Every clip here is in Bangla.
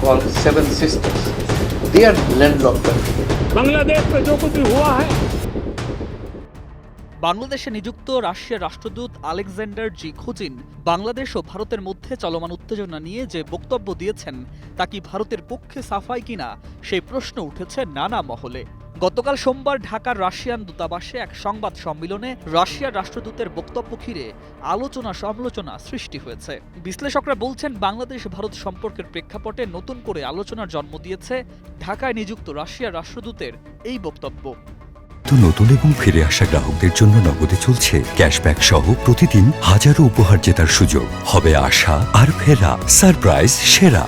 called Seven Sisters. They are landlocked countries. Bangladesh में जो कुछ भी हुआ है বাংলাদেশে নিযুক্ত রাশিয়ার রাষ্ট্রদূত আলেকজান্ডার জি খুচিন বাংলাদেশ ও ভারতের মধ্যে চলমান উত্তেজনা নিয়ে যে বক্তব্য দিয়েছেন তা কি ভারতের পক্ষে সাফাই কিনা সেই প্রশ্ন উঠেছে নানা মহলে। গতকাল সোমবার ঢাকার রাশিয়ান দূতাবাসে এক সংবাদ সম্মেলনে রাশিয়ার রাষ্ট্রদূতের বক্তব্য ঘিরে আলোচনা সমালোচনা সৃষ্টি হয়েছে। বিশ্লেষকরা বলছেন বাংলাদেশ ভারত সম্পর্কের প্রেক্ষাপটে নতুন করে আলোচনার জন্ম দিয়েছে ঢাকায় নিযুক্ত রাশিয়ার রাষ্ট্রদূতের এই বক্তব্য। নতুন এবং ফিরে আসা গ্রাহকদের জন্য নগদে চলছে ক্যাশব্যাক সহ প্রতিদিন হাজারো উপহার জেতার সুযোগ। হবে আশা আর ফেরা, সারপ্রাইজ সেরা।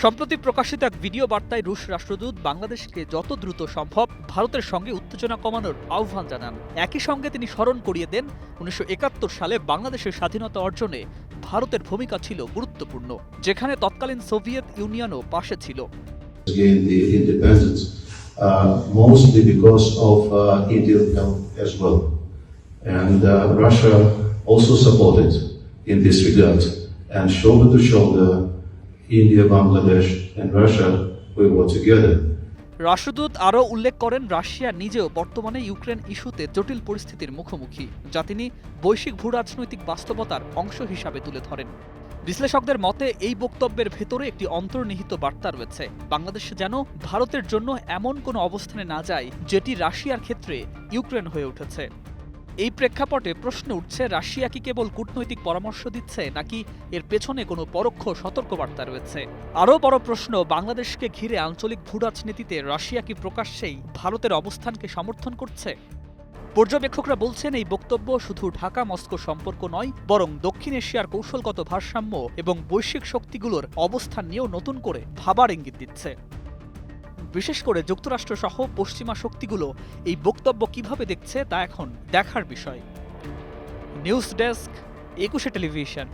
সম্প্রতি প্রকাশিত এক ভিডিও বার্তায় রুশ রাষ্ট্রদূত বাংলাদেশকে যত দ্রুত সম্ভব ভারতের সঙ্গে উত্তেজনা কমানোর আহ্বান জানান। একই সঙ্গে তিনি স্মরণ করিয়ে দেন 1971 সালে বাংলাদেশের স্বাধীনতা অর্জনে ভারতের ভূমিকা ছিল গুরুত্বপূর্ণ, যেখানে তৎকালীন সোভিয়েত ইউনিয়নও পাশে ছিল। Mostly because of Indian help as well. And Russia also supported in this regard. And shoulder to shoulder, India, Bangladesh and Russia, we were together. রাষ্ট্রদূত আরও উল্লেখ করেন রাশিয়া নিজেও বর্তমানে ইউক্রেন ইস্যুতে জটিল পরিস্থিতির মুখোমুখি, যা তিনি বৈশ্বিক ভূরাজনৈতিক বাস্তবতার অংশ হিসাবে তুলে ধরেন। বিশ্লেষকদের মতে এই বক্তব্যের ভেতরে একটি অন্তর্নিহিত বার্তা রয়েছে। বাংলাদেশ যেন ভারতের জন্য এমন কোনো অবস্থানে না যায় যেটি রাশিয়ার ক্ষেত্রে ইউক্রেন হয়ে উঠেছে। এই প্রেক্ষাপটে প্রশ্ন উঠছে, রাশিয়া কি কেবল কূটনৈতিক পরামর্শ দিচ্ছে নাকি এর পেছনে কোনো পরোক্ষ সতর্কবার্তা রয়েছে? আরও বড় প্রশ্ন, বাংলাদেশকে ঘিরে আঞ্চলিক ভূরাজনীতিতে রাশিয়া কি প্রকাশ্যেই ভারতের অবস্থানকে সমর্থন করছে? পর্যবেক্ষকরা বলছেন এই বক্তব্য শুধু ঢাকা মস্কো সম্পর্ক নয়, বরং দক্ষিণ এশিয়ার কৌশলগত ভারসাম্য এবং বৈশ্বিক শক্তিগুলোর অবস্থান নিয়েও নতুন করে ভাবার ইঙ্গিত দিচ্ছে। বিশেষ করে যুক্তরাষ্ট্রসহ পশ্চিমা শক্তিগুলো এই বক্তব্য কিভাবে দেখছে তা এখন দেখার বিষয়। News desk, 21 television.